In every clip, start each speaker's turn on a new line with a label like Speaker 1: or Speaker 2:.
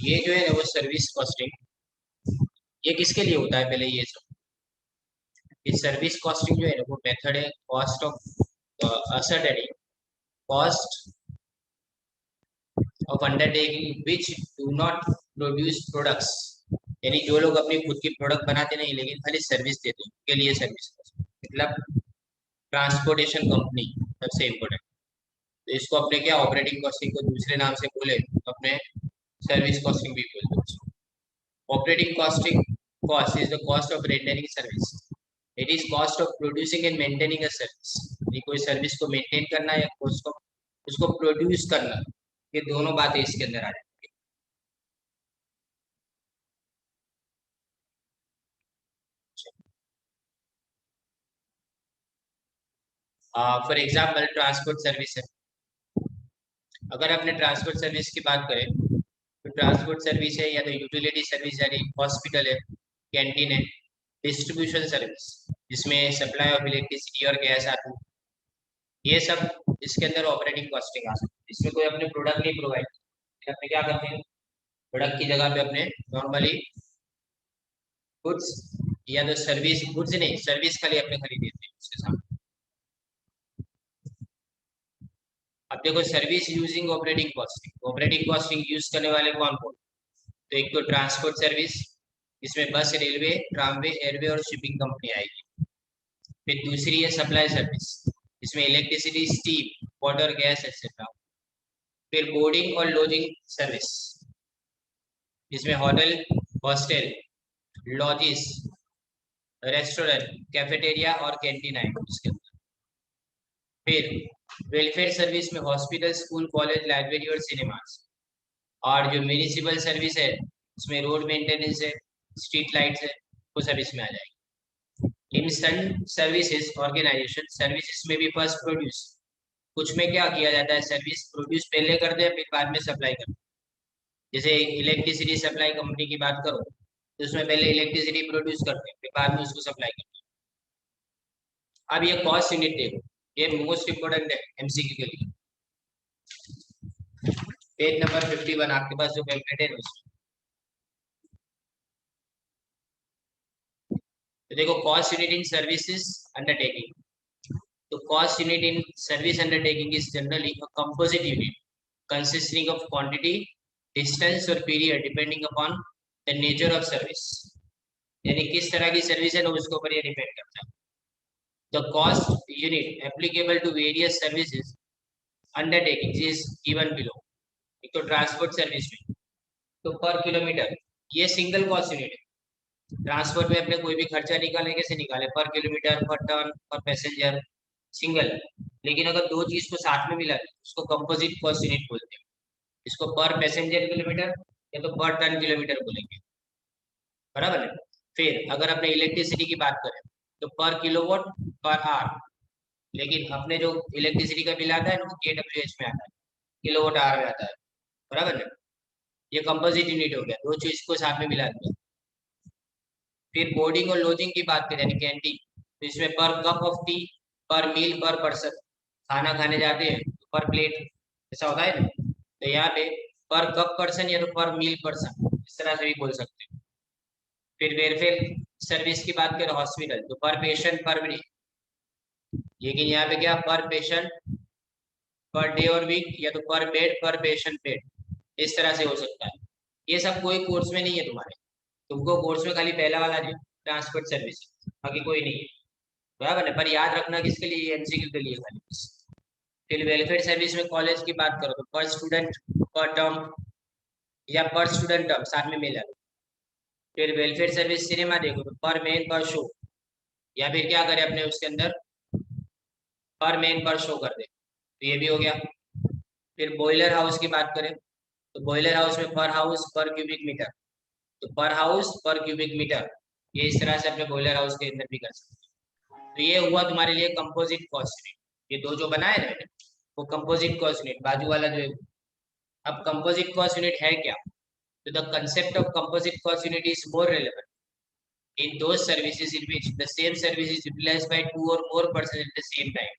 Speaker 1: ये जो है ना वो सर्विस कॉस्टिंग, ये किसके लिए होता है पहले ये सब। ये सर्विस कॉस्टिंग जो है ना वो मेथड है cost of ascertaining cost of undertaking which do not produce products, यानी जो लोग अपनी खुद की प्रोडक्ट बनाते नहीं लेकिन खाली सर्विस देते हैं उनके लिए सर्विस मतलब ट्रांसपोर्टेशन कंपनी सबसे इम्पोर्टेंट। तो इसको अपने क्या ऑपरेटिंग कॉस्टिंग को दूसरे नाम से बोले तो अपने सर्विस कॉस्टिंग भी बोलते हैं। Operating costing cost is the cost of rendering service, it is cost of producing and maintaining a service, यानी कोई सर्विस को मेंटेन करना या उसको उसको प्रोड्यूस करना, ये दोनों बातें इसके अंदर आ जाती है। फॉर एग्जाम्पल ट्रांसपोर्ट सर्विस है, अगर अपने ट्रांसपोर्ट सर्विस की बात करें तो ट्रांसपोर्ट सर्विस है या तो यूटिलिटी सर्विस यानी हॉस्पिटल है, कैंटीन है, डिस्ट्रीब्यूशन सर्विस जिसमें सप्लाई ऑफ इलेक्ट्रिसिटी और गैस आती है, ये सब इसके अंदर ऑपरेटिंग कॉस्टिंग आ सकती है। इसमें कोई अपने प्रोडक्ट नहीं प्रोवाइड, अपने क्या करते हैं प्रोडक्ट की जगह पे अपने नॉर्मली गुड्स या तो सर्विस, गुड्स नहीं सर्विस खाली अपने खरीद देते हैं उसके साथ। अब देखो service using operating costing use करने वाले कौन कौन, तो एक तो ट्रांसपोर्ट सर्विस, इसमें बस, रेलवे, ट्रामवे, एयरवे और शिपिंग कंपनी आएगी। फिर दूसरी है सप्लाई सर्विस, इसमें electricity, steam, water, gas etcetera. फिर बोर्डिंग और लॉजिंग सर्विस, इसमें hotel, hostel, lodges, restaurant, cafeteria और कैंटीन आएगा उसके अंदर। फिर वेलफेयर सर्विस में हॉस्पिटल, स्कूल, कॉलेज, लाइब्रेरी और सिनेमास। और जो म्यूनिसिपल सर्विस है उसमें रोड मेंटेनेंस है, स्ट्रीट लाइट्स है, वो सब इसमें आ जाएगी। इन सन सर्विसेज ऑर्गेनाइजेशन सर्विसेज में भी फर्स्ट प्रोड्यूस, कुछ में क्या किया जाता है सर्विस प्रोड्यूस पहले करते हैं फिर बाद में सप्लाई करते हैं। जैसे इलेक्ट्रिसिटी सप्लाई कंपनी की बात करो तो उसमें पहले इलेक्ट्रिसिटी प्रोड्यूस करते हैं फिर बाद में उसको सप्लाई करते हैं। अब ये कॉस्ट यूनिट देखो, ये मोस्ट इंपोर्टेंट है एमसीक्यू के लिए। पेज नंबर 51 आपके पास जो पैम्फलेट है उसमें तो देखो cost unit in services undertaking. तो cost unit in service undertaking is generally a composite unit consisting of quantity, distance or period depending upon the nature of service, यानी किस तरह की सर्विस है ना उसके ऊपर ये डिपेंड करता है। The cost unit applicable to various services undertakings is given below। एक तो ट्रांसपोर्ट सर्विस में तो पर किलोमीटर, ये सिंगल कॉस्ट यूनिट है। ट्रांसपोर्ट में अपने कोई भी खर्चा निकाले कैसे निकाले, पर किलोमीटर, पर टर्न, पर पैसेंजर, सिंगल। लेकिन अगर दो चीज को साथ में मिला उसको कंपोजिट कॉस्ट यूनिट बोलते हैं। इसको पर पैसेंजर किलोमीटर या तो पर टन किलोमीटर बोलेंगे, बराबर है। फिर अगर अपने इलेक्ट्रिसिटी की बात करें तो पर किलोवाट, पर आवर, लेकिन अपने जो इलेक्ट्रिसिटी का बिल आता है ना वो केडब्ल्यूएच में आता है, किलोवाट आवर में आता है, बराबर है। ये कंपोजिट यूनिट हो गया, दो चीज को साथ में मिला दिया। फिर बोर्डिंग और लॉजिंग की बात करें यानी कैंटीन, तो इसमें पर कप ऑफ टी, पर मील, पर पर्सन, खाना खाने जाते हैं तो पर प्लेट, ऐसा होता है ना। तो यहाँ पे पर कप पर्सन या तो पर मील पर्सन इस तरह से भी बोल सकते हैं। फिर वेलफेयर सर्विस की बात करें हॉस्पिटल तो पर पेशेंट पर डे, लेकिन यहाँ पे क्या पर पेशेंट पर डे और वीक या तो पर बेड पर पेशेंट बेड, इस तरह से हो सकता है। ये सब कोई कोर्स में नहीं है तुम्हारे, तुमको कोर्स में खाली पहला वाला जो ट्रांसपोर्ट सर्विस, बाकी कोई नहीं है, बराबर है। पर याद रखना किसके लिए, एमसीक्यू के लिए खाली। फिर वेलफेयर सर्विस में कॉलेज की बात करो तो पर स्टूडेंट, पर टर्म या पर स्टूडेंट टर्म साथ में मिला। फिर वेलफेयर सर्विस सिनेमा देखो तो पर मेन पर शो, या फिर क्या करें अपने उसके अंदर पर मेन पर शो कर दे, तो ये भी हो गया। फिर बॉयलर हाउस की बात करें तो बॉयलर हाउस में पर हाउस पर क्यूबिक मीटर, तो पर हाउस पर क्यूबिक मीटर, ये इस तरह से अपने बॉयलर हाउस के अंदर भी कर सकते हैं। तो ये हुआ तुम्हारे लिए कंपोजिट कॉस्ट यूनिट, ये दो जो बनाए ना मैंने वो कंपोजिट कॉस्ट यूनिट, बाजू वाला जो है। अब कंपोजिट कॉस्ट यूनिट है क्या, तो the concept of composite cost unit is more relevant in those services in which the same service is utilized by two or more persons at the same time।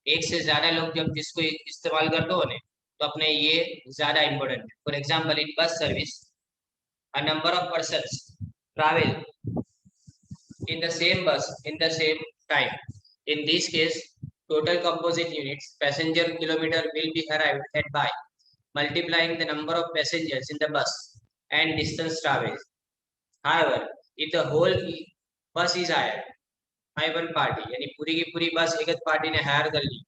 Speaker 1: एक से ज्यादा लोग जब जिसको इस्तेमाल करते हो ने तो अपने ये ज्यादा इंपॉर्टेंट है। For example in bus service a number of persons travel in the same bus in the same time. In this case, total composite units passenger kilometer will be arrived at by multiplying the number of passengers in the bus and distance traveled. However, if the whole bus is hired by one party, यानी पूरी की पूरी बस एक party ने higher कर ली,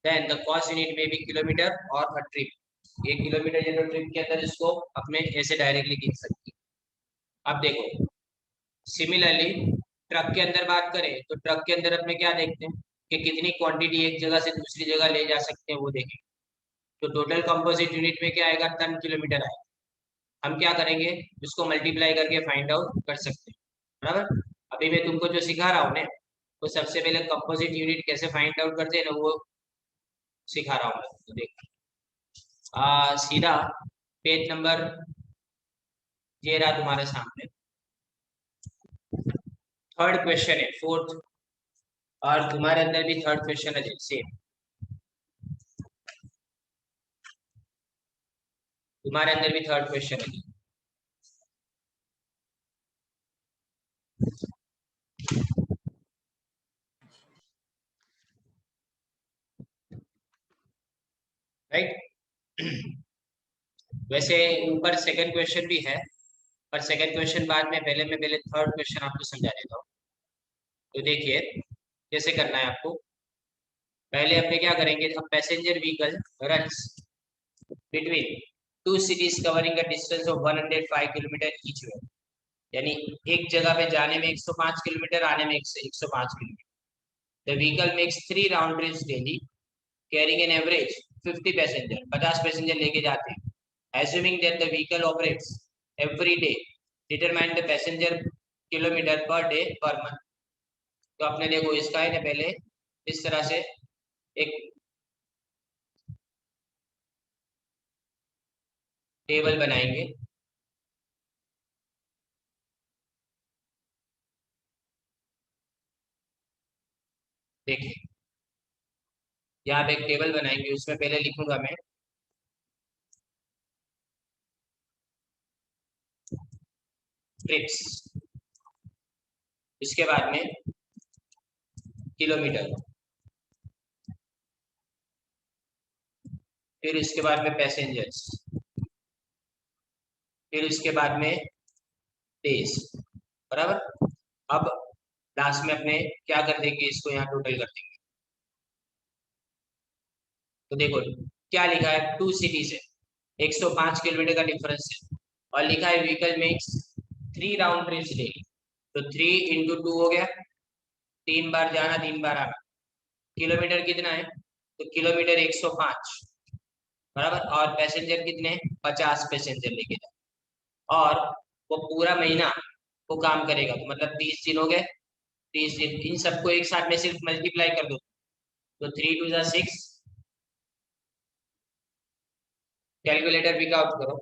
Speaker 1: then the cost unit may be kilometer or a trip. ये kilometre या ट्रिप के अंदर इसको अपने ऐसे डायरेक्टली गिन सकती है। अब देखो, सिमिलरली ट्रक के अंदर बात करें तो ट्रक के अंदर अपने क्या देखते हैं कि कितनी क्वांटिटी एक जगह से दूसरी जगह ले जा सकते हैं, वो देखें। तो टोटल कंपोजिट यूनिट में क्या आएगा, टन किलोमीटर आएगा। हम क्या करेंगे, उसको मल्टीप्लाई करके फाइंड आउट कर सकते हैं, बराबर। अभी मैं तुमको जो सिखा रहा हूँ ना, तो सबसे पहले कंपोजिट यूनिट कैसे फाइंड आउट करते हैं ना, वो सिखा रहा हूँ मैं। तो देख, सीधा पेज नंबर ये रहा तुम्हारे सामने, थर्ड क्वेश्चन है, फोर्थ, और तुम्हारे अंदर भी थर्ड क्वेश्चन है सेम। तुम्हारे अंदर भी थर्ड क्वेश्चन है। राइट। वैसे ऊपर सेकंड क्वेश्चन भी है, पर सेकंड क्वेश्चन बाद में, पहले मैं पहले थर्ड क्वेश्चन आपको समझा देता हूँ। तो देखिए कैसे करना है आपको। पहले अपने क्या करेंगे, अब passenger vehicle runs between two cities covering a distance of 105 kilometre each way, यानी एक जगह पे जाने में 105 किलोमीटर, आने में 105 kilometre. The vehicle makes 3 round trips daily carrying an average 50 passenger, 50 passenger लेके जाते हैं। Assuming that the vehicle operates every day, determine the passenger kilometer per day per month. तो आपने देखो इसका है ना, पहले इस तरह से एक टेबल बनाएंगे। देखिए यहाँ पे एक टेबल बनाएंगे, उसमें पहले लिखूंगा मैं ट्रिप्स, इसके बाद में किलोमीटर, फिर इसके बाद में पैसेंजर्स, फिर उसके बाद में डेज, बराबर। अब लास्ट में अपने क्या कर देंगे, इसको यहाँ टोटल कर देंगे। तो देखो क्या लिखा है, टू सिटीज है, 105 किलोमीटर का डिफरेंस है, और लिखा है vehicle makes 3 round trips daily. तो 3 इंटू 2 हो गया, 3 बार जाना 3 बार आना। किलोमीटर कितना है, तो किलोमीटर 105, बराबर। और पैसेंजर कितने, 50 पैसेंजर लेके जाए, और वो पूरा महीना वो काम करेगा, तो मतलब 30 दिन हो गए। 30 दिन, इन सबको एक साथ में सिर्फ मल्टीप्लाई कर दो, तो 3 टू 6, कैलकुलेटर पिक आउट करो।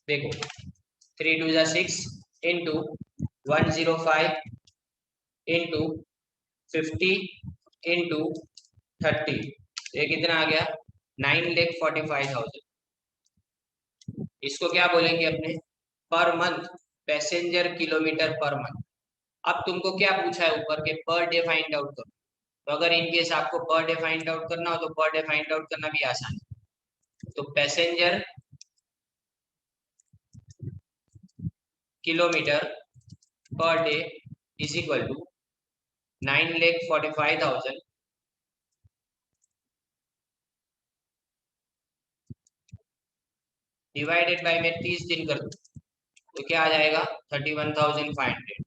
Speaker 1: देखो 3 टू 6 इंटू 105 इंटू 50 इंटू 30, ये कितना आ गया, 9,45,000। इसको क्या बोलेंगे अपने, per month, passenger kilometre per month. अब तुमको क्या पूछा है ऊपर के, पर डे फाइंड आउट करो। तो अगर इनकेस आपको पर डे फाइंड आउट करना हो, तो पर डे फाइंड आउट करना भी आसान है। तो passenger kilometre per day is equal to 9,45,000 divided by में 30 दिन कर दो, तो क्या आ जाएगा, 31,500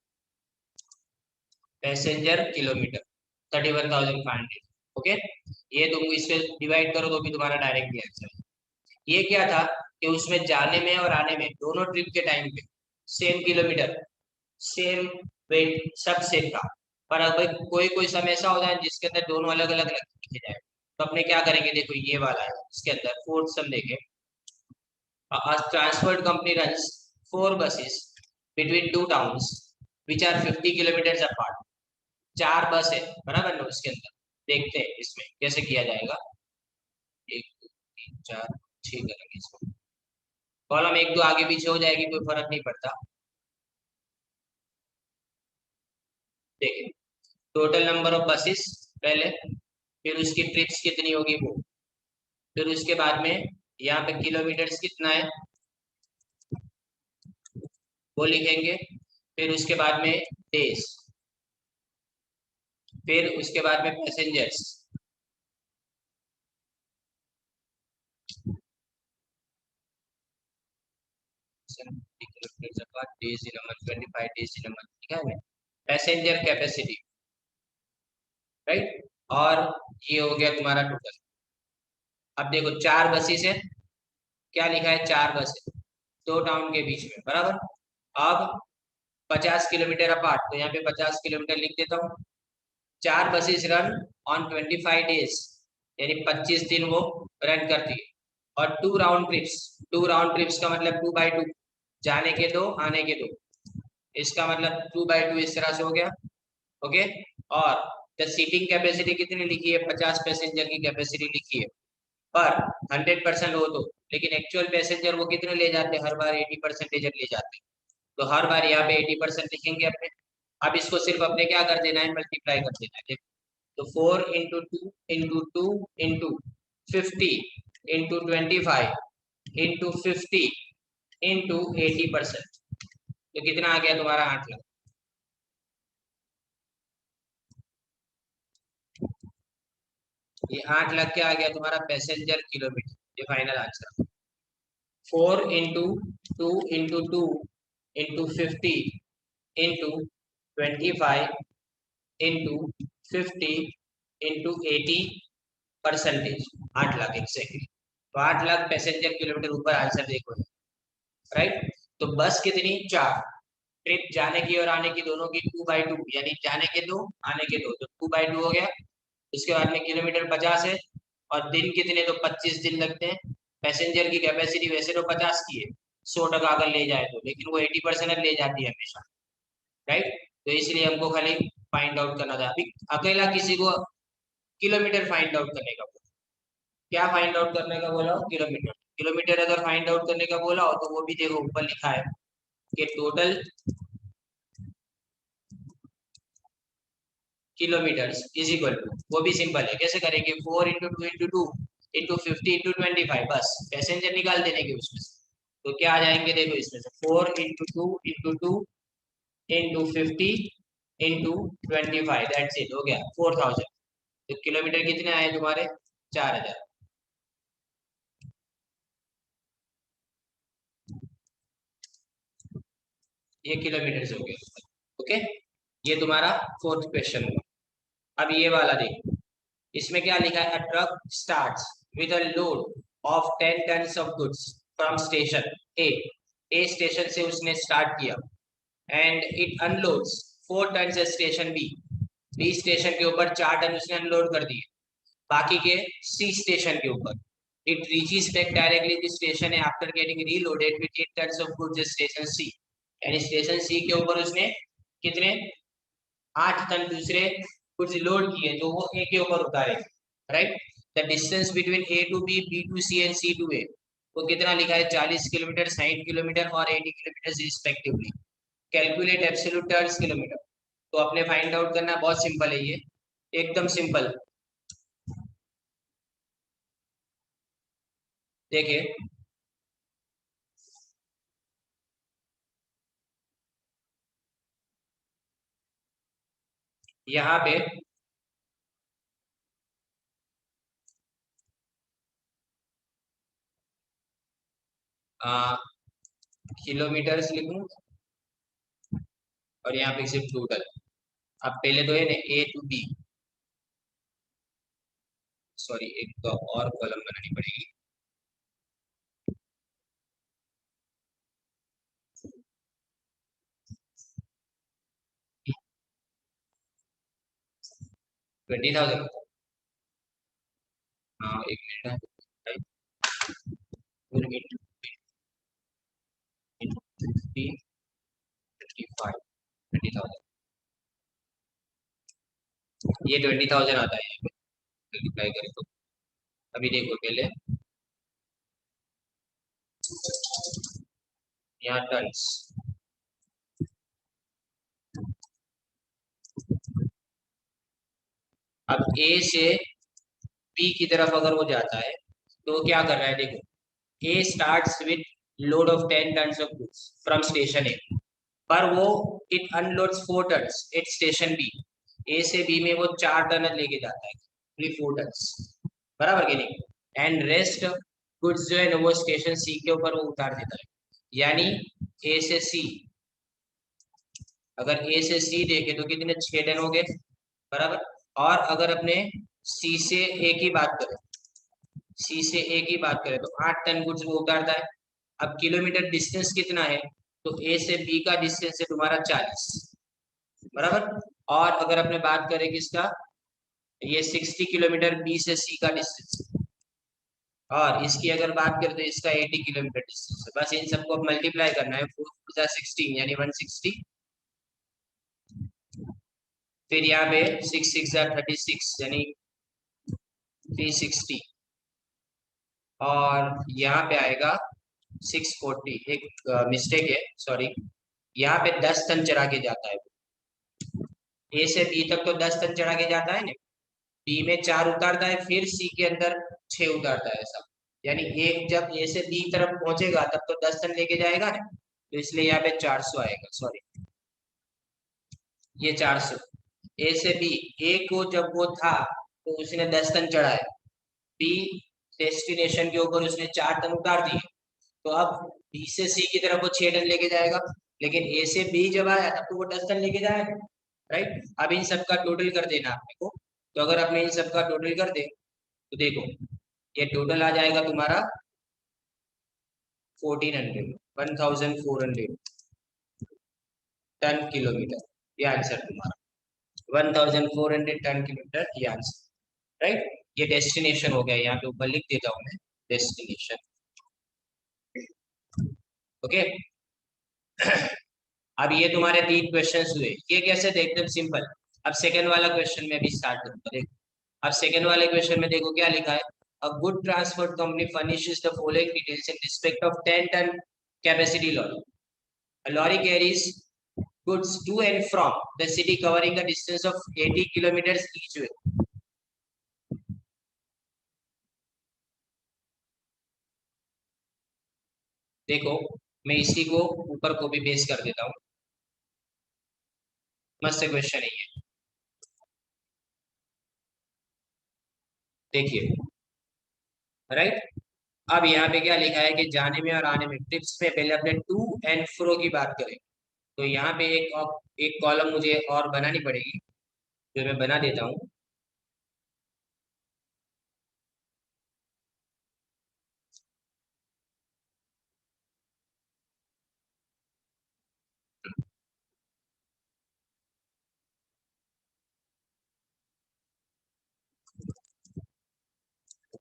Speaker 1: पैसेंजर किलोमीटर, 31,500। ओके, ये तुम इससे डिवाइड करो तो भी तुम्हारा डायरेक्टली आंसर है। ये क्या था कि उसमें जाने में और आने में दोनों ट्रिप के टाइम पे सेम किलोमीटर, सेम वेट, सब सेम था। पर अगर कोई कोई समय ऐसा होता है जिसके अंदर दोनों अलग अलग लिखे जाए, तो अपने क्या करेंगे, देखो ये वाला है, इसके अंदर फोर्थ सम देखें। Transport company runs 4 buses between 2 towns which are 50 kilometers apart। 4 बस है, बराबर ना, उसके अंदर देखते हैं इसमें कैसे किया जाएगा। 1 2 3 4 6 करेंगे इसको। कॉलम एक दो आगे पीछे हो जाएगी, कोई फर्क नहीं पड़ता। देखिए, टोटल नंबर ऑफ बसेस पहले, फिर उसकी ट्रिप्स कितनी होगी वो, फिर उसके बाद में यहाँ पे किलोमीटर्स कितना है वो लिखेंगे, फिर उसके बाद में डेज, फिर उसके बाद में passengers, days in a month, 25 days in a month, ठीक है, पैसेंजर कैपेसिटी, राइट। और ये हो गया तुम्हारा टोटल। अब देखो चार बसेस है, क्या लिखा है, चार बसेस दो टाउन के बीच में, बराबर। अब 50 किलोमीटर अपार्ट, तो यहाँ पे 50 किलोमीटर लिख देता हूँ। चार बसेस रन ऑन 25 डेज, यानी 25 दिन वो रन करती है। और two round trips, two round trips का मतलब 2/2, जाने के दो आने के दो, इसका मतलब 2/2 इस तरह से हो गया। ओके। और द सीटिंग कैपेसिटी कितनी लिखी है, 50 पैसेंजर की कैपेसिटी लिखी है, पर 100% हो तो, लेकिन एक्चुअल पैसेंजर वो कितने ले जाते हैं, हर बार 80% ले जाते हैं, तो हर बार यहाँ पे 80% लिखेंगे अपने। अब इसको सिर्फ अपने क्या कर देना है, मल्टीप्लाई कर देना है। तो 4 into 2 into 50 into 25 into 80%, तो कितना आ गया तुम्हारा, 8 लाख। ये 8 लाख क्या आ गया तुम्हारा, पैसेंजर किलोमीटर, ये final answer. 4 into 2 into 50 into 50 into 80%, 8 lakh exactly. तो 8 लाख पैसेंजर किलोमीटर ऊपर आंसर देखो, राइट। तो बस कितनी, चार, ट्रिप जाने की और आने की दोनों की 2/2, यानी जाने के दो आने के दो, तो 2/2 हो गया। उसके बाद में किलोमीटर 50 है, और दिन कितने, तो 25 दिन लगते हैं। पैसेंजर की कैपेसिटी वैसे तो 50 की है, 100% अगर ले जाए तो, लेकिन वो 80% ले जाती है हमेशा, राइट। तो इसलिए हमको खाली फाइंड आउट करना था। अभी अकेला किसी को किलोमीटर फाइंड आउट करने का बोला, क्या फाइंड आउट करने का बोला हो, किलोमीटर। किलोमीटर अगर फाइंड आउट करने का बोला हो तो वो भी देखो ऊपर लिखा है कि total kilometres is equal to, वो भी सिंपल है, कैसे करेंगे, 4 into 2 into 2 into 50 into 25, बस पैसेंजर निकाल देने के उसमें से। तो क्या आ जाएंगे देखो इसमें से, 4 into 2 into 2 into 50 into 25, that's it, हो गया 4000। तो किलोमीटर कितने आए तुम्हारे, 4000। ये किलोमीटर हो गए। ओके, ये तुम्हारा फोर्थ क्वेश्चन हुआ। अब ये वाला देखो, इसमें क्या लिखा है, a truck starts with a load of 10 tons of goods from station A, A station से उसने स्टार्ट किया, and it unloads 4 tons at station B, B station के ऊपर 4 टन उसने अनलोड कर दिए, बाकी के सी स्टेशन के ऊपर। It reaches back directly the station after getting reloaded with 8 tons of goods at station C, यानी स्टेशन सी के ऊपर उसने कितने, 8 टन दूसरे गुड्स लोड किए, जो वो ए के ऊपर उतारे, right. The distance between A to B, B to C and C to A, वो कितना लिखा है, 40 किलोमीटर, 60 किलोमीटर और 80 kilometre respectively. Calculate absolute turns kilometre, तो अपने फाइंड आउट करना, बहुत सिंपल है ये, एकदम सिंपल। देखिए, यहाँ पे किलोमीटर्स लिखूं, और यहाँ पे सिर्फ टोटल। अब पहले तो है ना ए टू बी, सॉरी एक तो और कॉलम बनानी पड़ेगी। ट्वेंटी थाउजेंड, हाँ एक मिनट है, ये 20,000 आता है, मल्टीप्लाई करें तो। अभी देखो पहले, यहाँ टन्स। अब ए से बी की तरफ अगर वो जाता है तो क्या कर रहा है, देखो A starts with load of 10 tons of goods from station A, पर वो it unloads 4 tons at station B. A से बी में वो 4 टन लेके जाता है, 4 टन्स, बराबर कि नहीं। एंड रेस्ट गुड्स जो है ना वो स्टेशन सी के ऊपर वो उतार देता है। यानी ए से सी, अगर ए से सी देखे तो कितने 6 टन हो गए, बराबर। और अगर अपने सी से ए की बात करें, सी से ए की बात करें तो 8 टन गुड्स वो उतारता है। अब किलोमीटर डिस्टेंस कितना है, तो ए से बी का डिस्टेंस है तुम्हारा 40, बराबर। और अगर अपने बात करें किसका, ये 60 किलोमीटर बी से सी का डिस्टेंस, और इसकी अगर बात करें तो इसका 80 किलोमीटर डिस्टेंस है। बस इन सबको मल्टीप्लाई करना है, 4 16 यानी 160, फिर यहाँ पे 6 6 36 यानी 360, और यहाँ पे आएगा 640। एक मिस्टेक है, सॉरी, यहाँ पे 10 टन चढ़ा के जाता है। ए से बी तक तो 10 टन चढ़ा के जाता है ना, बी में 4 उतारता है, फिर सी के अंदर 6 उतारता है, ऐसा। यानी एक जब ए से बी तरफ पहुंचेगा तब तो 10 टन लेके जाएगा ना, तो इसलिए यहाँ पे 400 आएगा, सॉरी ये 400। ए से बी, ए को जब वो था तो उसने 10 टन चढ़ाया, बी डेस्टिनेशन के ऊपर उसने 4 टन उतार दिए, तो अब बी से सी की तरफ वो 6 टन लेके जाएगा। लेकिन ए से बी जब आया तब तो वो 10 टन लेके जाएगा, राइट। अब इन सबका टोटल कर देना आपने को, तो अगर आपने इन सबका टोटल कर दे तो देखो ये टोटल आ जाएगा तुम्हारा 1400 टन किलोमीटर, ये आंसर तुम्हारा 1400 टन किलोमीटर, ये आंसर, राइट। ये डेस्टिनेशन हो गया, यहाँ पे ऊपर लिख देता हूँ मैं डेस्टिनेशन, ओके। अब ये तुम्हारे 3 क्वेश्चंस हुए, ये कैसे थे, एकदम सिंपल। अब सेकंड वाला क्वेश्चन में भी स्टार्ट करूंगा, देखो। अब सेकंड वाले क्वेश्चन में देखो क्या लिखा है, a good transport company furnishes the following details in respect of 10 ton capacity lorry. A lorry carries goods to and from the city covering a distance of 80 kilometers each way. देखो मैं इसी को ऊपर को भी बेस कर देता हूँ, मस्त क्वेश्चन है ये, देखिए, राइट। अब यहाँ पे क्या लिखा है कि जाने में और आने में ट्रिप्स में पहले अपने टू एंड फ्रो की बात करें, तो यहाँ पे एक कॉलम मुझे और बनानी पड़ेगी, जो मैं बना देता हूँ।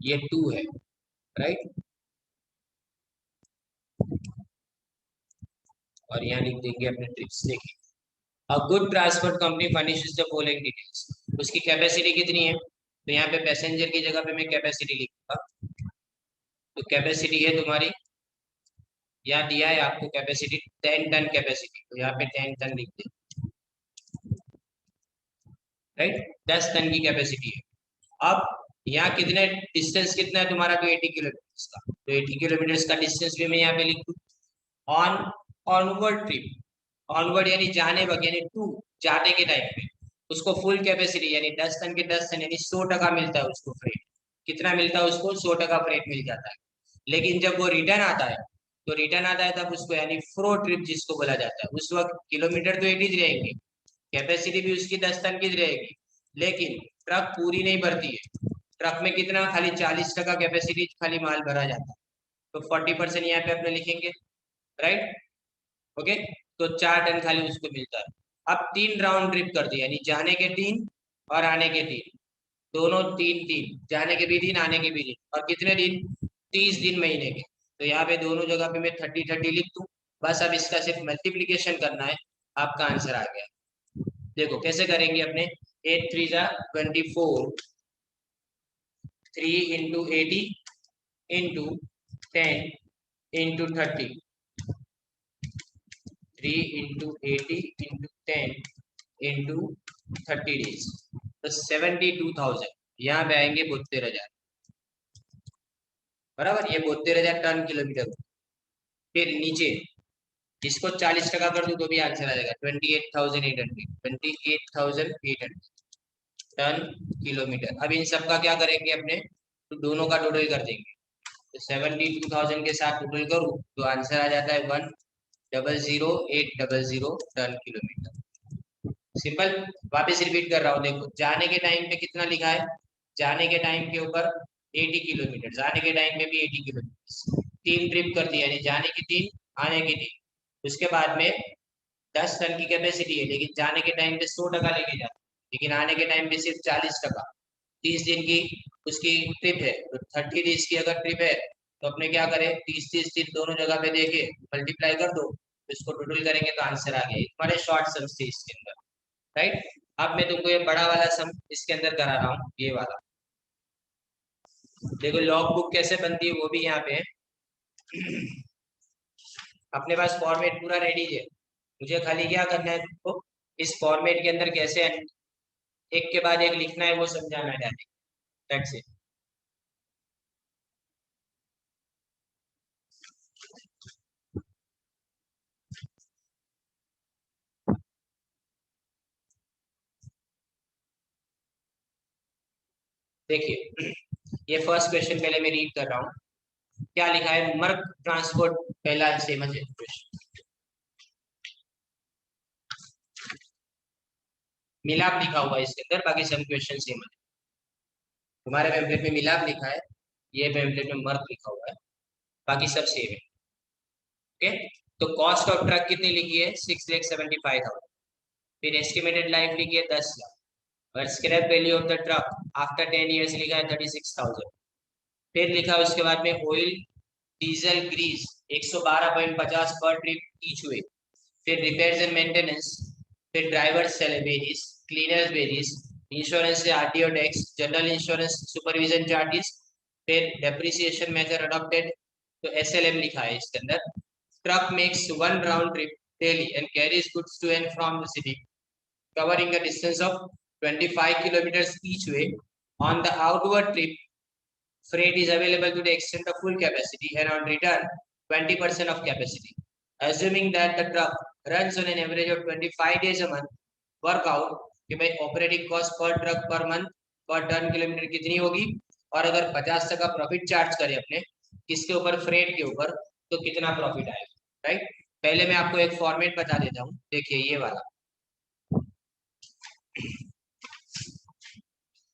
Speaker 1: ये टू है, राइट, और यहाँ लिख देंगे अपने ट्रिप्स। देखिए, अ good transport company furnishes the following details, उसकी कैपेसिटी कितनी है, तो यहाँ पे पैसेंजर की जगह पे मैं कैपेसिटी लिखूंगा, तो कैपेसिटी है तुम्हारी, यहाँ दिया है आपको कैपेसिटी 10 टन कैपेसिटी, तो यहाँ पे 10 टन लिख दे, राइट, 10 टन की कैपेसिटी है। अब यहाँ कितने डिस्टेंस कितना है तुम्हारा, तो 80 किलोमीटर का, तो 80 किलोमीटर का डिस्टेंस भी मैं यहाँ पे लिख दूँ। ऑन ऑनवर्ड ट्रिप, ऑनवर्ड यानी जाने वक्त, यानी टू जाने के टाइम पे उसको फुल कैपेसिटी यानी 10 टन के 10 टन यानी 100% मिलता है उसको फ्रेट, कितना मिलता है उसको, 100% फ्रेट मिल जाता है। लेकिन जब वो रिटर्न आता है, तो रिटर्न आता है तब उसको यानी फ्रो ट्रिप जिसको बोला जाता है, उस वक्त किलोमीटर तो 80 रहेंगे, कैपेसिटी भी उसकी 10 टन की रहेगी, लेकिन ट्रक पूरी नहीं भरती है, ट्रक में कितना खाली 40% कैपेसिटी खाली माल भरा जाता है, तो 40% यहाँ पे अपने लिखेंगे, राइट, ओके। तो 4 टन खाली उसको मिलता है। अब 3 राउंड ट्रिप कर दिया, यानी जाने के 3 और आने के 3, दोनों 3 3, जाने के भी 3 आने के भी 3, और कितने दिन, 30 दिन महीने के, तो यहाँ पे दोनों जगह पे मैं 30 30 लिख दूँ, बस अब इसका सिर्फ मल्टीप्लीकेशन करना है, आपका आंसर आ गया। देखो कैसे करेंगे अपने, 8 3 जा 24, 3 into 80 into 10 into 30, 3 into 80 into 10 into 30 days, तो 72,000 यहाँ पे आएंगे 72,000, बराबर। ये 72,000 टन किलोमीटर। फिर नीचे इसको 40% कर दूं तो भी आंसर आ जाएगा 28,800, 28,800 टन किलोमीटर। अब इन सब का क्या करेंगे अपने, तो दोनों का टोटल कर देंगे। तो 72,000 के साथ टोटल करूँ तो आंसर आ जाता है 1,00,800 टन किलोमीटर। सिंपल। वापस रिपीट कर रहा हूँ, देखो जाने के टाइम पे कितना लिखा है, जाने के टाइम के ऊपर 80 किलोमीटर, जाने के टाइम पे भी 80 किलोमीटर, 3 ट्रिप कर दिया, यानी जाने की 3, आने की 3। उसके बाद में 10 टन की कैपेसिटी है, लेकिन जाने के टाइम पे 100% लेके जाते, लेकिन आने के टाइम पे सिर्फ 40%। 30 दिन की उसकी ट्रिप है, तो 30 डेज की अगर ट्रिप है तो अपने क्या करें, 30-30 दिन दोनों जगह पे देके मल्टीप्लाई कर दो, तो इसको टोटल करेंगे तो आंसर आ गया। हमारे शॉर्ट सम्स थे इसके अंदर, राइट। अब मैं तुमको ये बड़ा वाला सम इसके अंदर करा रहा हूँ, ये वाला। देखो लॉग बुक कैसे बनती है वो भी यहाँ पे है। अपने पास फॉर्मेट पूरा रेडी है, मुझे खाली क्या करना है तुमको, इस फॉर्मेट के अंदर कैसे एक के बाद एक लिखना है वो समझाना है डायरेक्ट, दैट्स इट। देखिए ये फर्स्ट क्वेश्चन पहले मैं रीड कर रहा हूँ, क्या लिखा है, मर्क ट्रांसपोर्ट, पहला सेम है क्वेश्चन। मिलाप लिखा हुआ है इसके अंदर, बाकी सब क्वेश्चन सेम है। तुम्हारे पेम्पलेट में मिलाप लिखा है, ये पेम्पलेट में मर्क लिखा हुआ है, बाकी सब सेम है। ओके, तो कॉस्ट ऑफ ट्रक कितनी लिखी है, 6,75,000। फिर एस्टिमेटेड लाइफ लिखी है 10 लाख, और scrap value of the truck after 10 years लिखा है 36,000। फिर लिखा है उसके बाद में ऑयल डीजल ग्रीस 112.50 पर ट्रिप ईच वे। फिर रिपेयर्स एंड मेंटेनेंस, फिर driver wages, cleaners wages, insurance से RTO tax, general insurance, supervision charges, फिर डेप्रिसिएशन मेथड अडॉप्टेड, तो एसएलएम लिखा है इसके अंदर। Truck makes 1 round trip daily and carries goods to and from the city covering a distance of 25 kilometers each way. On the outward trip, freight is available to the extent of full capacity, and on return 20% of capacity. Assuming that the truck runs on an average of 25 days a month, work out कि भाई operating cost per truck per month पर ton kilometre कितनी होगी, और अगर 50% profit charge करें अपने किसके ऊपर, फ्रेट के ऊपर, तो कितना प्रॉफिट आएगा, राइट। पहले मैं आपको एक फॉर्मेट बता देता हूँ, देखिए ये वाला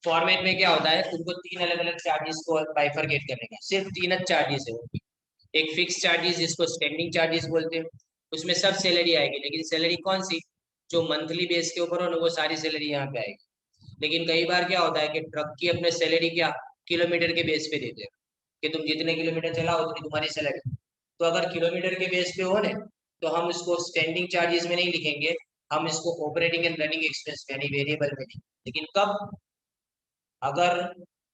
Speaker 1: फॉर्मेट में क्या होता है, तुमको 3 अलग अलग चार्जेस को बाइफरकेट करने का, सिर्फ 3 चार्जेस है। एक फिक्स चार्जेस जिसको स्टैंडिंग चार्जेस बोलते हैं, उसमें सब सैलरी आएगी, लेकिन सैलरी कौन सी, जो मंथली बेस के ऊपर हो ना, वो सारी सैलरी यहाँ पे आएगी। लेकिन कई बार क्या होता है कि ट्रक की अपने सैलरी क्या किलोमीटर के बेस पे देते हैं, कि तुम जितने किलोमीटर चलाओ उतनी तुम्हारी सैलरी। तो अगर किलोमीटर के बेस पे हो ना, तो हम इसको स्टैंडिंग चार्जेस में नहीं लिखेंगे, हम इसको ऑपरेटिंग एंड रनिंग एक्सपेंस यानी वेरिएबल में लिखेंगे। लेकिन कब, अगर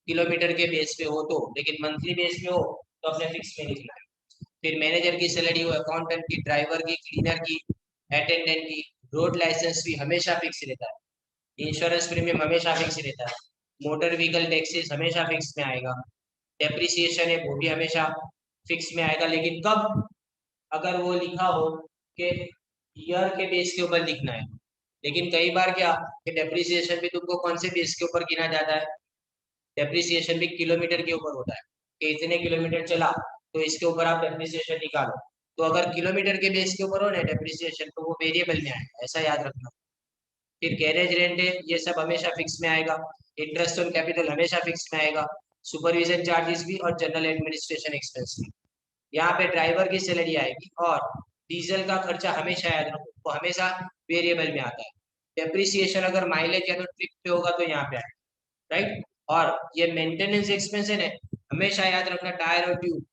Speaker 1: किलोमीटर के बेस पे हो तो, लेकिन मंथली बेस पे हो तो अपने फिक्स में लिखना है। फिर मैनेजर की सैलरी हो, अकाउंटेंट की, ड्राइवर की, क्लीनर की, अटेंडेंट की, रोड लाइसेंस भी हमेशा फिक्स रहता है, इंश्योरेंस प्रीमियम हमेशा फिक्स रहता है, मोटर व्हीकल टैक्सेस हमेशा फिक्स में आएगा, डेप्रिसिएशन है वो भी हमेशा फिक्स में आएगा। लेकिन कब, अगर वो लिखा हो कि ईयर के बेस के ऊपर लिखना है। लेकिन कई बार क्या कि डेप्रिसिएशन भी तुमको कौन से बेस के ऊपर गिना जाता है, डेप्रिसिएशन भी किलोमीटर के ऊपर होता है, कि इतने किलोमीटर चला तो इसके ऊपर आप डेप्रिसिएशन निकालो। तो अगर किलोमीटर के बेस के ऊपर हो ना डेप्रिसिएशन, तो वो वेरिएबल में आएगा, ऐसा याद रखना। फिर गैरेज रेंट है, ये सब हमेशा फिक्स में आएगा, इंटरेस्ट ऑन कैपिटल हमेशा फिक्स में आएगा, सुपरविजन चार्जेस भी, और जनरल एडमिनिस्ट्रेशन एक्सपेंस भी। यहाँ पे ड्राइवर की सैलरी आएगी, और डीजल का खर्चा हमेशा याद रखो, वो हमेशा वेरिएबल में आता है। डेप्रिसिएशन अगर माइलेज या तो ट्रिप पे होगा तो यहाँ पे आएगा, राइट। और ये मेंटेनेंस एक्सपेंस है ना, हमेशा याद रखना, टायर और ट्यूब,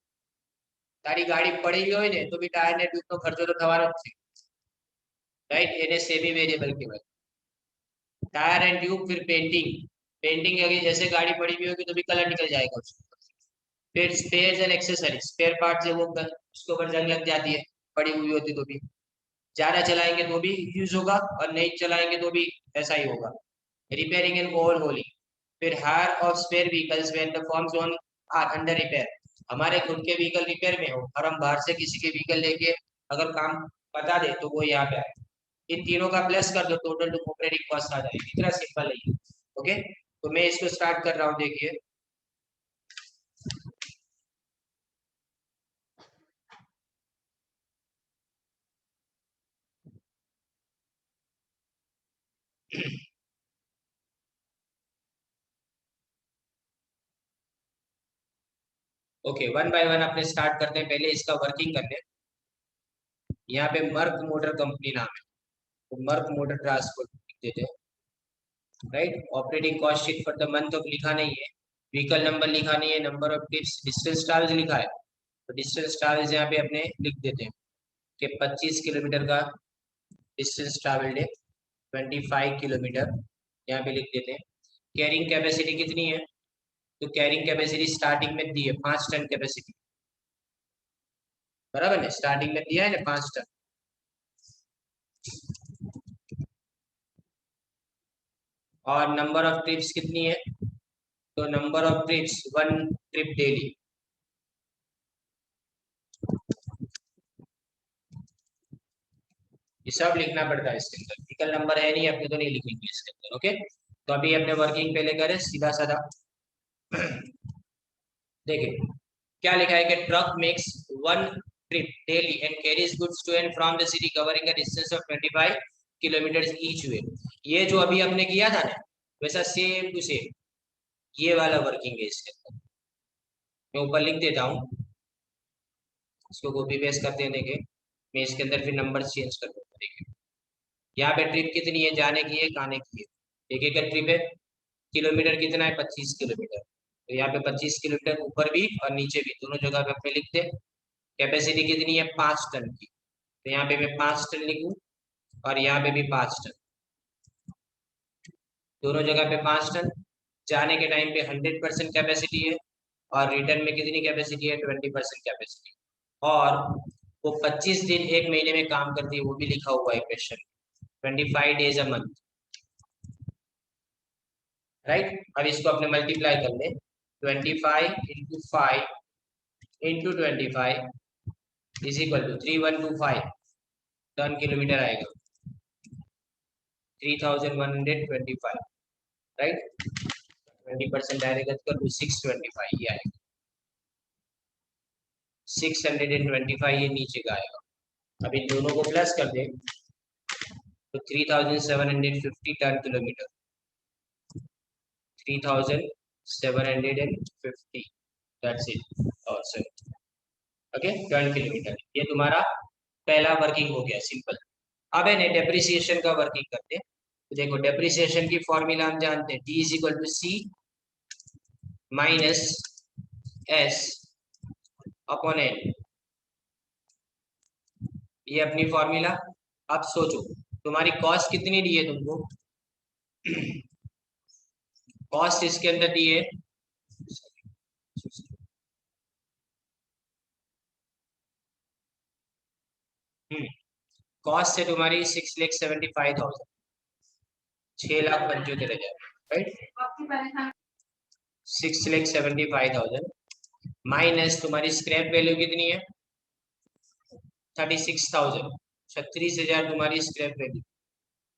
Speaker 1: तारी गाड़ी पड़ी हुई हो तो भी टायर ने ट्यूब तो खर्चो तो थवानो જ છે, राइट। એને सेमी वेरिएबल કહેવાય, टायर एंड ट्यूब। फिर पेंटिंग, पेंटिंग अगर जैसे गाड़ी पड़ी हुई होगी तो भी कलर निकल जाएगा उसका। फिर spares and accessories, spare part है वो उसके ऊपर जंग लग जाती है, पड़ी हुई होती तो भी। ज्यादा चलाएंगे तो भी यूज होगा और नहीं चलाएंगे तो भी ऐसा ही होगा। रिपेयरिंग एंड ओवरहॉलिंग, फिर hire of spare vehicles when the firms own are under repair, हमारे खुद के व्हीकल रिपेयर में हो और हम बाहर से किसी के व्हीकल लेके अगर काम बता दे तो वो यहाँ पे आए। इन तीनों का प्लस कर दो, टोटल टू ऑपरेटिंग कॉस्ट आ जाएगी। इतना सिंपल है। ओके, तो मैं इसको स्टार्ट कर रहा हूँ, देखिए। ओके, वन बाय वन अपने स्टार्ट करते हैं। पहले इसका वर्किंग करते हैं। यहाँ पे मर्क मोटर कंपनी नाम है, तो मर्क मोटर ट्रांसपोर्ट लिख देते हैं। Right, operating cost sheet for the month of लिखा नहीं है, व्हीकल नंबर लिखा नहीं है, number of trips, distance travels लिखा है, तो डिस्टेंस ट्रैवल्स यहाँ पे अपने लिख देते हैं कि 25 किलोमीटर का डिस्टेंस ट्रैवल्ड है, 25 किलोमीटर यहाँ पे लिख देते हैं। कैरिंग कैपेसिटी कितनी है, तो कैरिंग कैपेसिटी स्टार्टिंग में दी है 5 टन कैपेसिटी, बराबर है, स्टार्टिंग में दिया है ना 5 टन। और नंबर ऑफ ट्रिप्स कितनी है, तो number of trips 1 trip daily. ये सब लिखना पड़ता है इसके अंदर, व्हीकल नंबर है नहीं अपने तो नहीं लिखेंगे इसके अंदर। ओके, तो अभी अपने वर्किंग पहले करें सीधा साधा। देखिए क्या लिखा है कि truck makes 1 trip daily and carries goods to and from the city covering a distance of 25 kilometre each way. ये जो अभी हमने किया था ना, वैसा सेम टू सेम ये वाला वर्किंग है इसके अंदर। मैं ऊपर लिख देता हूँ, इसको कॉपी पेस्ट करते हैं। देखिए मैं इसके अंदर फिर नंबर चेंज कर दूंगा। देखिए यहाँ पे ट्रिप कितनी है, जाने की है, आने की है, एक एक ट्रिप है। किलोमीटर कितना है, 25 किलोमीटर, तो यहाँ पे 25 किलोमीटर ऊपर भी और नीचे भी दोनों जगह पे अपने लिखते हैं। कैपेसिटी कितनी है, 5 टन की, तो यहाँ पे मैं 5 टन लिखूं और यहाँ पे भी 5 टन, दोनों जगह पे 5 टन। जाने के टाइम पे 100% कैपेसिटी है और रिटर्न में कितनी कैपेसिटी है, 20% कैपेसिटी। और वो 25 दिन एक महीने में काम करती है, वो भी लिखा हुआ है question, 25 days a month. Right, अब इसको अपने मल्टीप्लाई कर ले, 25 into 5 into 25 is equal to 3125 ton kilometre आएगा, 3125। राइट, 20% डायरेक्ट कर 625 ये आएगा, 625 ये नीचे का आएगा। अब इन दोनों को प्लस कर दे तो 3750 टन किलोमीटर, 3750, दैट्स इट। और सर ओके, टन किलोमीटर, ये तुम्हारा पहला वर्किंग हो गया, सिंपल। अब है डेप्रिसिएशन का वर्किंग करते हैं। तो देखो डेप्रिसिएशन की फॉर्मूला हम जानते हैं, D is equal to C minus S upon N, ये अपनी फॉर्मूला। अब सोचो तुम्हारी कॉस्ट कितनी दी है तुमको, कॉस्ट इसके अंदर दी है, कॉस्ट है तुम्हारी 6,75,000, 6,75,000, राइट। 6,75,000 माइनस तुम्हारी स्क्रैप वैल्यू कितनी है, 36,000, 36,000 तुम्हारी स्क्रैप वैल्यू।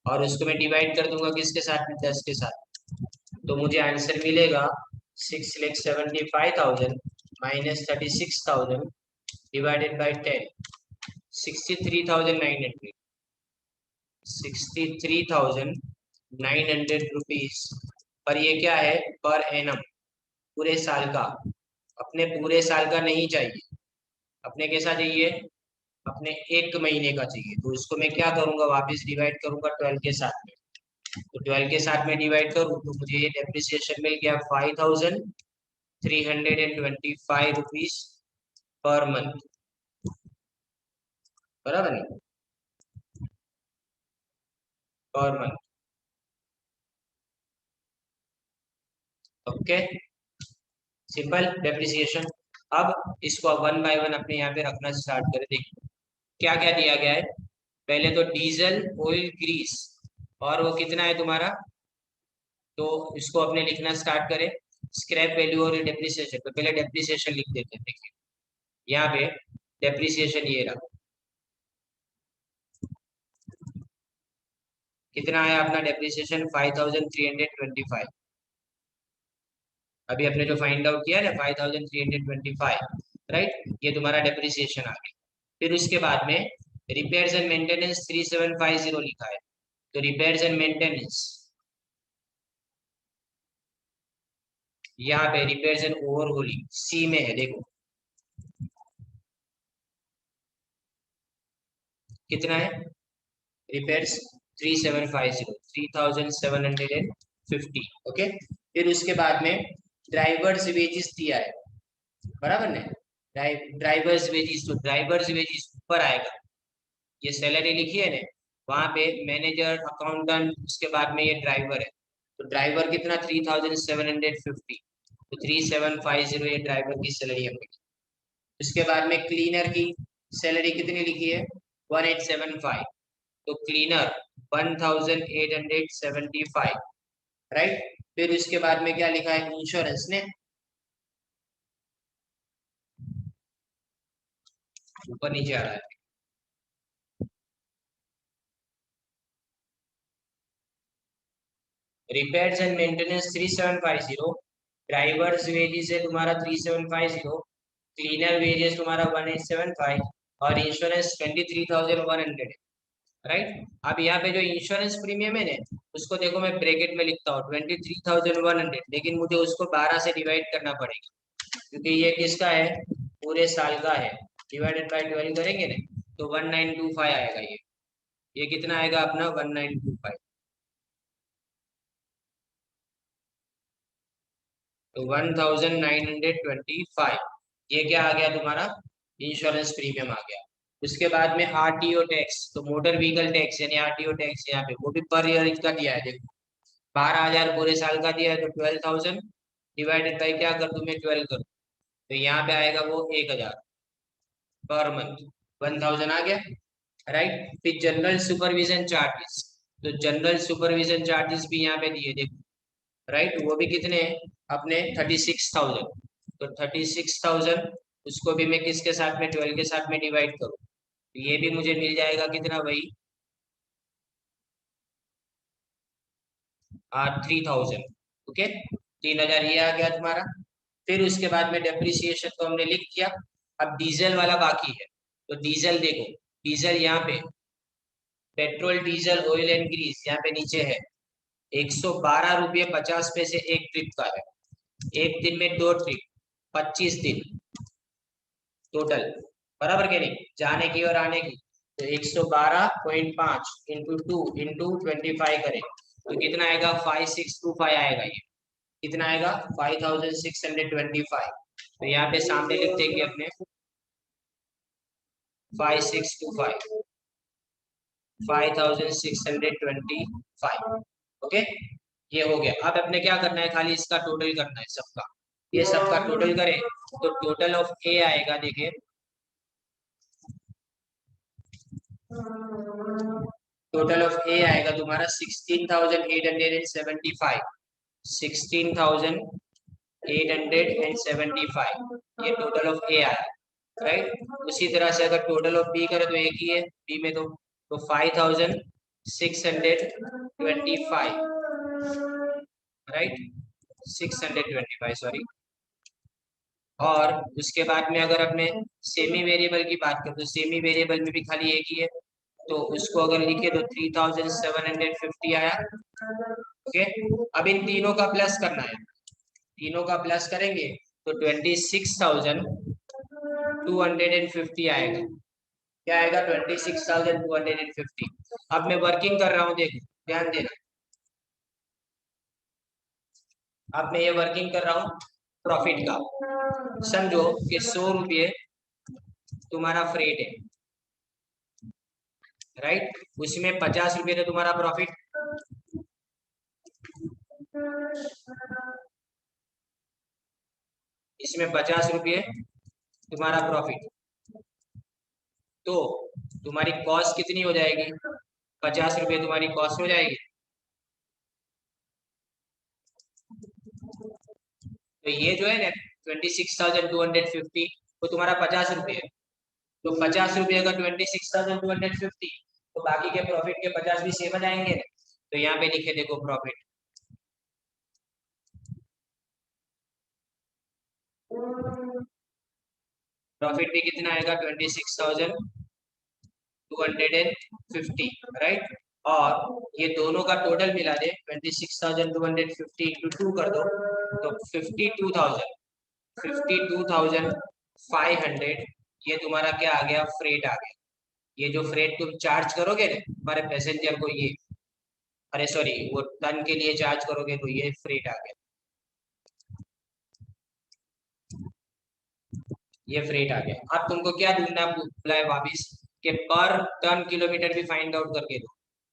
Speaker 1: और उसको मैं डिवाइड कर दूंगा किसके साथ में, 10 के साथ, तो मुझे आंसर मिलेगा 6,75,000 माइनस 36,000 डिवाइडेड बाई 10, 63,900, 63,900 रुपीज। पर ये क्या है, पर एनम, पूरे साल का। अपने पूरे साल का नहीं चाहिए, अपने कैसा चाहिए, अपने एक महीने का चाहिए। तो इसको मैं क्या करूंगा, वापस डिवाइड करूंगा 12 के साथ में। तो 12 के साथ में डिवाइड करूँ तो मुझे ये डेप्रिसिएशन मिल गया 5,325 रुपीज पर मंथ, बराबर है, per month. Okay, simple depreciation. अब इसको वन बाय वन अपने यहाँ पे रखना स्टार्ट करें। देखिए क्या क्या दिया गया है, पहले तो डीजल ऑयल ग्रीस, और वो कितना है तुम्हारा, तो इसको अपने लिखना स्टार्ट करें। स्क्रैप वैल्यू और डेप्रिसिएशन, तो पहले डेप्रिसिएशन लिख देते हैं। देखिए यहाँ पे डेप्रिसिएशन ये रहा, कितना है अपना डेप्रिसिएशन 5325। अभी अपने जो फाइंड आउट किया ना 5325, राइट, ये तुम्हारा डेप्रिसिएशन आ गया। फिर उसके बाद में रिपेयर्स एंड मेंटेनेंस 3750 लिखा है, तो रिपेयर्स एंड मेंटेनेंस यहाँ पे रिपेयर्स एंड ओवरहोलिंग सी में है, देखो कितना है, रिपेयर्स 3750 ओके। फिर उसके बाद में ड्राइवर्स वेजेस दिया है, बराबर ने, ड्राइवर्स वेजेस, तो ड्राइवर्स वेजेस ऊपर आएगा, ये सैलरी लिखी है ना, वहां पे मैनेजर अकाउंटेंट, उसके बाद में ये ड्राइवर है, तो ड्राइवर कितना 3750, तो 3750 ये ड्राइवर की सैलरी है। उसके बाद में क्लीनर की सैलरी कितनी लिखी है 1875, तो क्लीनर 1875, राइट। फिर उसके बाद में क्या लिखा है, इंश्योरेंस ने ऊपर नीचे आ रहा है, repairs and maintenance 3750, drivers wages है तुम्हारा 3750, क्लीनर वेजेस तुम्हारा 1875, और इंश्योरेंस 23,100, राइट। अब यहाँ पे जो इंश्योरेंस प्रीमियम है ना, उसको देखो मैं ब्रैकेट में लिखता हूँ 23,100, लेकिन मुझे उसको 12 से डिवाइड करना पड़ेगा, क्योंकि ये किसका है, पूरे साल का है, डिवाइडेड बाय 12 करेंगे ना, तो 1925 आएगा ये कितना आएगा अपना 1925, तो 1925 ये क्या आ गया तुम्हारा, इंश्योरेंस प्रीमियम आ गया। उसके बाद में आरटीओ टैक्स, तो मोटर व्हीकल टैक्स यानी आरटीओ टैक्स यहाँ पे वो भी पर ईयर का दिया है, देखो 12,000 पूरे साल का दिया है, तो 12,000 डिवाइडेड बाई क्या कर दूं मैं 12 कर दूं, तो यहाँ पे आएगा वो 1,000 पर मंथ, 1,000 आ गया, राइट। फिर जनरल सुपरविजन चार्जेस, तो जनरल सुपरविजन चार्जेस भी यहाँ पे दिए देखो, राइट, वो भी कितने हैं अपने 36,000, तो 36,000 उसको भी मैं किसके साथ में 12 के साथ में डिवाइड करूँ, तो ये भी मुझे मिल जाएगा कितना भाई 3,000, ओके, 3,000 ये आ गया तुम्हारा। फिर उसके बाद में डेप्रिसिएशन तो हमने लिख दिया, अब डीजल वाला बाकी है, तो डीजल देखो, डीजल यहाँ पे petrol diesel oil and grease यहाँ पे नीचे है, 112 रुपये 50 पैसे एक ट्रिप का है, एक दिन में 2 ट्रिप, 25 दिन टोटल, बराबर के नहीं, जाने की और आने की, तो 112.5 इंटू 2 इंटू 25 करें, तो कितना आएगा 5625 आएगा, ये कितना आएगा 5625, तो यहाँ पे सामने लिख देंगे अपने 5625, 5625, ओके, ये हो गया। अब अपने क्या करना है, खाली इसका टोटल करना है सबका, ये सबका टोटल करें तो टोटल ऑफ ए आएगा, देखिए टोटल ऑफ ए आएगा तुम्हारा 16,875, 16,875, ये टोटल ऑफ ए आया, राइट। उसी तरह से अगर टोटल ऑफ बी करें तो एक ही है बी में, तो 5,625, राइट, 625 सॉरी। और उसके बाद में अगर अपने सेमी वेरिएबल की बात करें, तो सेमी वेरिएबल में भी खाली एक ही है, तो उसको अगर लिखे तो 3,750 आया, ओके। अब इन तीनों का प्लस करना है, तीनों का प्लस करेंगे तो 26,250 आएगा, क्या आएगा 26,250। अब मैं वर्किंग कर रहा हूँ, देखो ध्यान देना, अब मैं ये वर्किंग कर रहा हूँ प्रॉफिट का, समझो कि 100 रुपये तुम्हारा फ्रेट है, राइट, उसमें 50 रुपये तो तुम्हारा प्रॉफिट, इसमें 50 रुपये तुम्हारा प्रॉफिट, तो तुम्हारी कॉस्ट कितनी हो जाएगी? 50 रुपये तुम्हारी कॉस्ट हो जाएगी। तो ये जो है ना 26,250 वो तुम्हारा 50 रुपये है। तो 50 रुपये का 26,250, तो बाकी के प्रॉफिट के 50 भी सेम आ जाएंगे। तो यहाँ पे लिखे देखो प्रॉफिट, प्रॉफिट भी कितना आएगा 26,250, राइट। और ये दोनों का टोटल मिला दे 26,250 इंटू 2 कर दो, तो 52,500 ये तुम्हारा क्या आ गया? फ्रेट आ गया। ये जो फ्रेट तुम चार्ज करोगे ना तुम्हारे पैसेंजर को, ये अरे सॉरी वो टन के लिए चार्ज करोगे, तो ये फ्रेट आ गया, ये फ्रेट आ गया। अब तुमको क्या ढूंढना बोला है वापिस, कि पर टन किलोमीटर भी फाइंड आउट करके दो।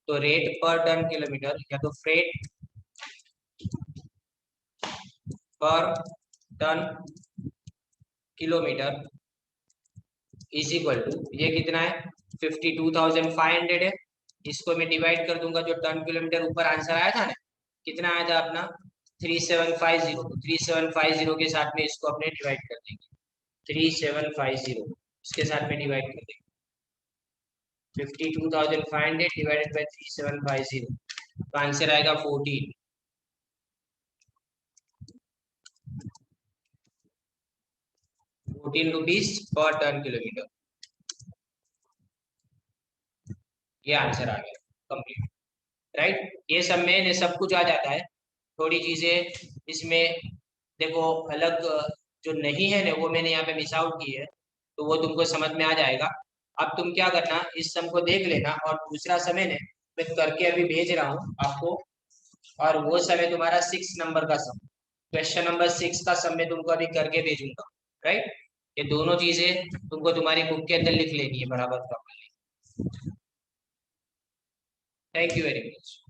Speaker 1: तो रेट पर टन किलोमीटर या तो freight per ton kilometre is equal to, ये कितना है 52,500 है। इसको मैं डिवाइड कर दूंगा, जो टन किलोमीटर ऊपर आंसर आया था ना, कितना आया था अपना 3750, तो 3750 के साथ में इसको अपने डिवाइड कर देंगे। 3750 इसके साथ में डिवाइड कर देंगे, 52,500 डिवाइडेड बाई 3750, तो आंसर आएगा 14 रुपीज पर टन किलोमीटर। ये आंसर आ गया कंप्लीट, राइट। ये सब में सब कुछ आ जाता है। थोड़ी चीजें इसमें देखो अलग जो नहीं है ना वो मैंने यहाँ पे मिस आउट की है, तो वो तुमको समझ में आ जाएगा। अब तुम क्या करना, इस सम को देख लेना, और दूसरा समय ने मैं करके अभी भेज रहा हूँ आपको, और वो समय तुम्हारा 6 नंबर का सम, क्वेश्चन नंबर 6 का सम मैं तुमको अभी करके भेजूंगा, राइट। ये दोनों चीजें तुमको तुम्हारी बुक के अंदर लिख लेनी है बराबर properly. Thank you very much.